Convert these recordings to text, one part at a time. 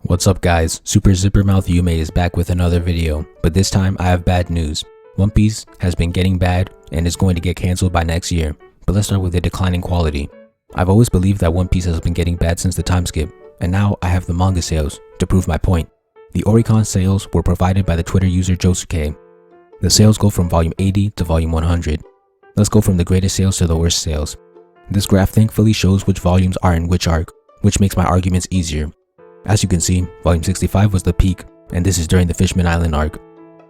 What's up guys, Super Zippermouth Yume is back with another video, but this time I have bad news. One Piece has been getting bad and is going to get cancelled by next year, but let's start with the declining quality. I've always believed that One Piece has been getting bad since the time skip, and now I have the manga sales to prove my point. The Oricon sales were provided by the Twitter user Josuke. The sales go from volume 80 to volume 100. Let's go from the greatest sales to the worst sales. This graph thankfully shows which volumes are in which arc, which makes my arguments easier. As you can see, volume 65 was the peak, and this is during the Fishman Island arc.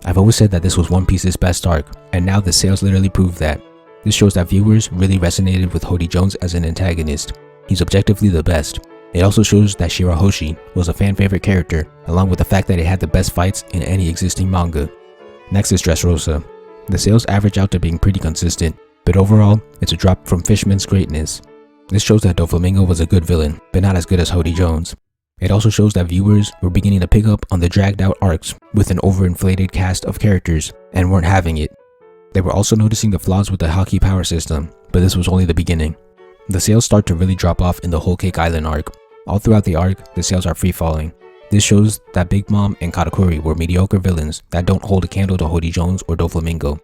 I've always said that this was One Piece's best arc, and now the sales literally prove that. This shows that viewers really resonated with Hody Jones as an antagonist. He's objectively the best. It also shows that Shirahoshi was a fan favorite character, along with the fact that it had the best fights in any existing manga. Next is Dressrosa. The sales average out to being pretty consistent, but overall, it's a drop from Fishman's greatness. This shows that Doflamingo was a good villain, but not as good as Hody Jones. It also shows that viewers were beginning to pick up on the dragged out arcs with an overinflated cast of characters and weren't having it. They were also noticing the flaws with the Haki power system, but this was only the beginning. The sales start to really drop off in the Whole Cake Island arc. All throughout the arc, the sales are free falling. This shows that Big Mom and Katakuri were mediocre villains that don't hold a candle to Hody Jones or Doflamingo.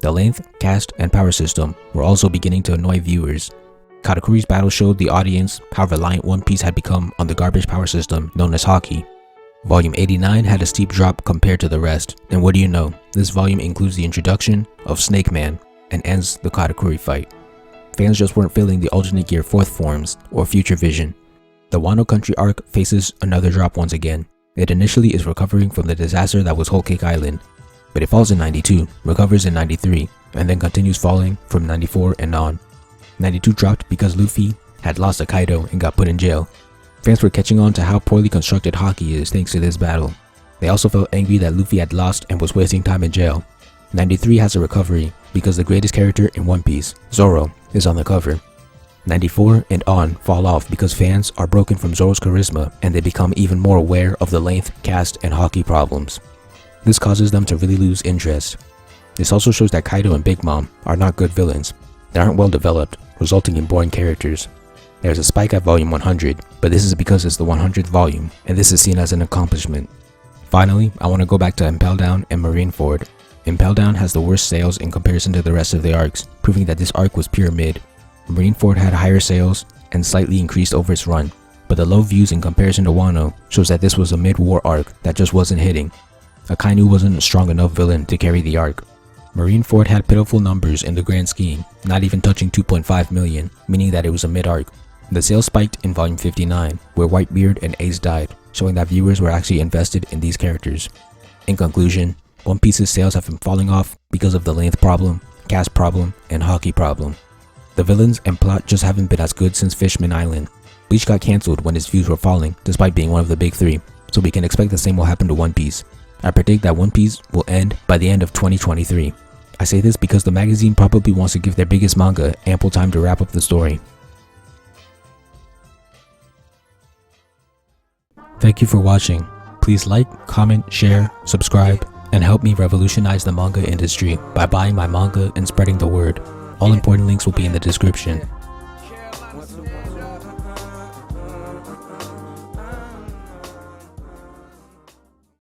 The length, cast, and power system were also beginning to annoy viewers. Katakuri's battle showed the audience how reliant One Piece had become on the garbage power system known as Haki. Volume 89 had a steep drop compared to the rest, and what do you know, this volume includes the introduction of Snake Man and ends the Katakuri fight. Fans just weren't feeling the alternate gear fourth forms or future vision. The Wano Country Arc faces another drop once again. It initially is recovering from the disaster that was Whole Cake Island, but it falls in 92, recovers in 93, and then continues falling from 94 and on. 92 dropped because Luffy had lost to Kaido and got put in jail. Fans were catching on to how poorly constructed Haki is thanks to this battle. They also felt angry that Luffy had lost and was wasting time in jail. 93 has a recovery because the greatest character in One Piece, Zoro, is on the cover. 94 and on fall off because fans are broken from Zoro's charisma and they become even more aware of the length, cast, and Haki problems. This causes them to really lose interest. This also shows that Kaido and Big Mom are not good villains. They aren't well developed, resulting in boring characters. There's a spike at volume 100, but this is because it's the 100th volume, and this is seen as an accomplishment. Finally, I want to go back to Impel Down and Marineford. Impel Down has the worst sales in comparison to the rest of the arcs, proving that this arc was pure mid. Marineford had higher sales and slightly increased over its run, but the low views in comparison to Wano shows that this was a mid-war arc that just wasn't hitting. Akainu wasn't a strong enough villain to carry the arc. Marineford had pitiful numbers in the grand scheme, not even touching 2.5 million, meaning that it was a mid-arc. The sales spiked in volume 59, where Whitebeard and Ace died, showing that viewers were actually invested in these characters. In conclusion, One Piece's sales have been falling off because of the length problem, cast problem, and Haki problem. The villains and plot just haven't been as good since Fishman Island. Bleach got cancelled when its views were falling, despite being one of the big three, so we can expect the same will happen to One Piece. I predict that One Piece will end by the end of 2023. I say this because the magazine probably wants to give their biggest manga ample time to wrap up the story. Thank you for watching. Please like, comment, share, subscribe, and help me revolutionize the manga industry by buying my manga and spreading the word. All important links will be in the description.